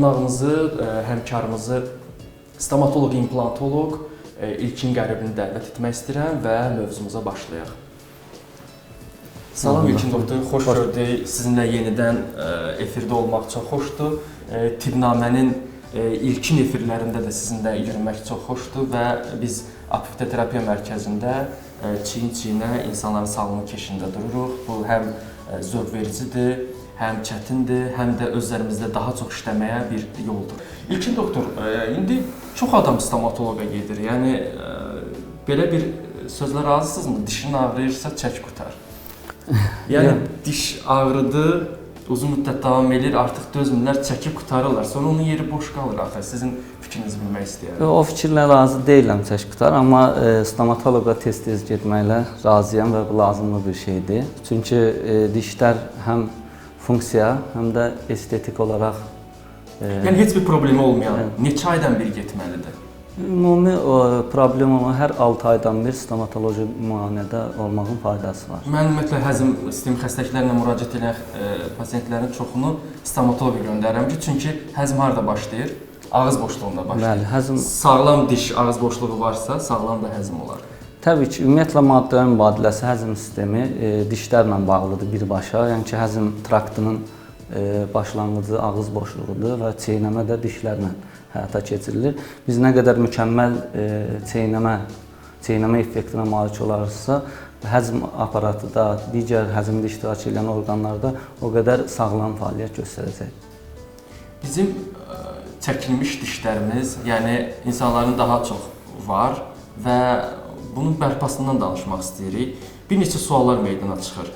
Qonağımızı, həmkarımızı stomatoloq, implantoloq İlkin Qəribini dəvət etmək istəyirəm və mövzumuza başlayaq. Salam İlkin doktor, xoş gördük. Sizinlə yenidən efirdə olmaq çox xoşdur. Tibbnamənin ilkin efirlərində də sizinlə yürümək çox xoşdur və biz Apifitoterapiya mərkəzində çiyin-çiyinə insanların sağlığı keşiyində dururuq. Bu həm zövq vericidir, həm çətindir, həm də özlərimizdə daha çox işləməyə bir yoldur. İlkin doktor, indi çox adam stomatoloqa gedir. Yəni belə bir sözlə razısınızmı? Dişin ağrıyırsa çək qurtar. Yəni diş ağrıdır, uzun müddət davam edir, artıq dözmürlər, çəkib qurtarırlar. Sonra onun yeri boş qalır axı. Sizin fikrinizi bilmək istəyirəm. O fikirlə razı deyiləm çək qutar, amma stomatoloqa tez-tez getməklə razıyam və bu lazımlı bir şeydir. Çünki dişlər həm funksiya, həm də estetik olaraq... Yəni heç bir problemi olmayan, neçə aydan bir getməlidir? Ümumi problem olan hər 6 aydan bir stomatoloji müayinədə olmağın faydası var. Mən ümumiyyətlə həzm sistemi xəstəliklərinə müraciət edən pasientlərin çoxunu stomatoloqa göndərirəm ki, çünki həzm harda başlayır? Ağız boşluğunda başlayır. Bəli, həzm... Sağlam diş ağız boşluğu varsa, sağlam da həzm olar. Təbii ki, ümumiyyətlə maddələrin mübadiləsi həzm sistemi dişlərlə bağlıdır birbaşa. Yəni ki, həzm traktının başlanğıcı ağız boşluğudur və çeynəmə də dişlərlə həyata keçirilir. Biz nə qədər mükəmməl çeynəmə effektinə malik olarsa, həzm aparatı da, digər həzmdə iştirak edən orqanlarda o qədər sağlam fəaliyyət göstərəcək. Bizim çəkilmiş dişlərimiz, yəni insanların daha çox var və bunun bərpasından danışmaq istəyirik. Bir neçə suallar meydana çıxır.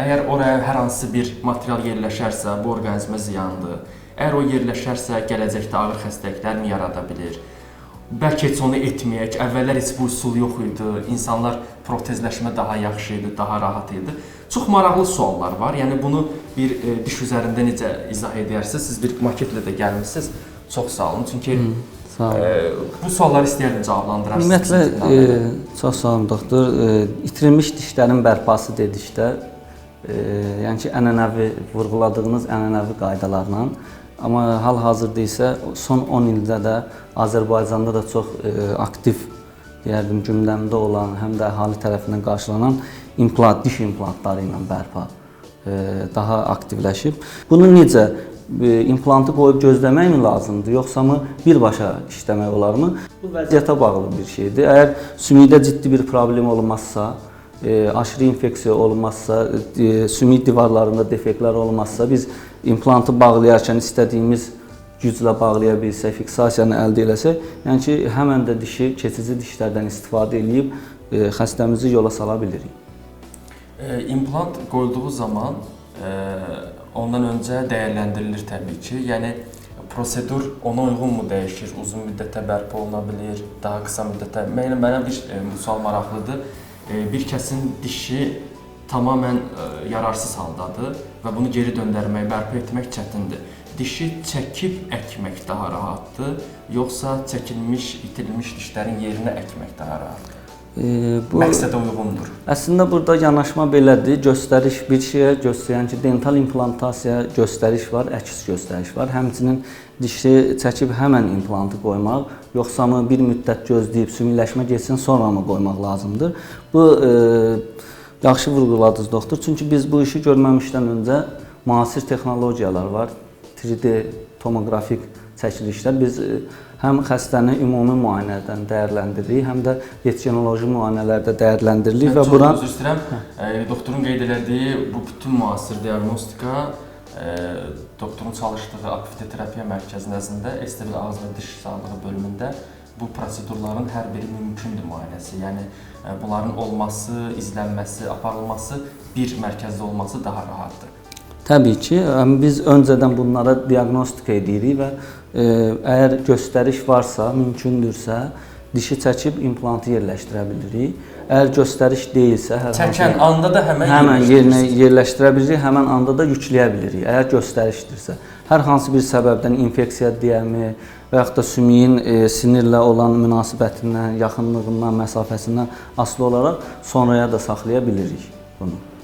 Əgər oraya hər hansı bir material yerləşərsə, bu orqanizmə ziyandır. Əgər o yerləşərsə, gələcəkdə ağır xəstəliklər mi yarada bilir? Bəlkə heç onu etməyək. Əvvəllər heç bu üsul yox idi. İnsanlar protezləşmə daha yaxşı idi, daha rahat idi. Çox maraqlı suallar var. Yəni bunu bir diş üzərində necə izah edərsiniz? Siz bir maketlə də gəlmisiniz. Çox sağ olun. Çünki bu sualları istəyərdim cavablandırarsınız. Ümumiyyətlə, çox sağ olun doktor. İtirilmiş dişlərin bərpası dedikdə, yəni ki, ənənəvi, vurğuladığınız ənənəvi qaydalarla, amma hal-hazırda isə son 10 ildə də Azərbaycanda da çox aktiv, deyərdim, gündəmdə olan, həm də əhali tərəfindən qarşılanan diş implantları ilə bərpa daha aktivləşib. Bunu necə? İmplantı qoyub gözləmək mi lazımdır, yoxsa mı birbaşa işləmək olarmı? Bu vəziyyətə bağlı bir şeydir. Əgər sümükdə ciddi bir problem olmazsa, aşırı infeksiya olmazsa, sümük divarlarında defektlər olmazsa, biz implantı bağlayarkən istədiyimiz güclə bağlaya bilsək, fiksasiyanı əldə eləsək, yəni ki, həmən də dişi, keçici dişlərdən istifadə edib xəstəmizi yola sala bilirik. İmplant qoyulduğu zaman ondan öncə dəyərləndirilir təbii ki. Yəni, prosedur ona uyğunmu dəyişir? Uzun müddətə bərpa oluna bilir, daha qısa müddətə? Mənə bir sual maraqlıdır. Bir kəsin dişi tamamən yararsız haldadır və bunu geri döndərmək, bərpa etmək çətindir. Dişi çəkib əkmək daha rahatdır, yoxsa çəkilmiş, itirilmiş dişlərin yerinə əkmək daha rahatdır? Məqsədə uyğundur. Əslində burada yanaşma belədir. Göstəriş bir şeyə göstərən ki, dental implantasiya göstəriş var, əks göstəriş var. Həmçinin dişi çəkib həmən implantı qoymaq, yoxsa mı bir müddət gözləyib sümükləşmə geçsin, sonra mı qoymaq lazımdır? Bu yaxşı vurğuladınız doktor. Çünki biz bu işi görməmişdən öncə müasir texnologiyalar var. 3D tomoqrafik çəkilişlər. Biz həm xəstəni ümumi müayinədən dəyərləndiririk, həm də rentgenoloji müayinələrdə dəyərləndiririk və bura... Çox üzr istəyirəm, doktorun qeyd elədiyi bu bütün müasir diaqnostika doktorun çalışdığı Apifitoterapiya mərkəzində estetik ağız və diş sağlığı bölümündə bu prosedurların hər biri mümkündür müayinəsi. Yəni bunların olması, izlənməsi, aparılması bir mərkəzdə olması daha rahatdır. Təbii ki, biz öncədən bunlara diaqnostika edirik və əgər göstəriş varsa, mümkündürsə, dişi çəkib implantı yerləşdirə bilirik. Əgər göstəriş deyilsə, çəkən anda da həmən yerinə yerləşdirə bilirik, həmən anda da yükləyə bilirik, əgər göstərişdirsə. Hər hansı bir səbəbdən infeksiya deyəmi və yaxud da sümüyün sinirlə olan münasibətindən, yaxınlığından, məsafəsindən asılı olaraq sonraya da saxlaya bilirik bunu.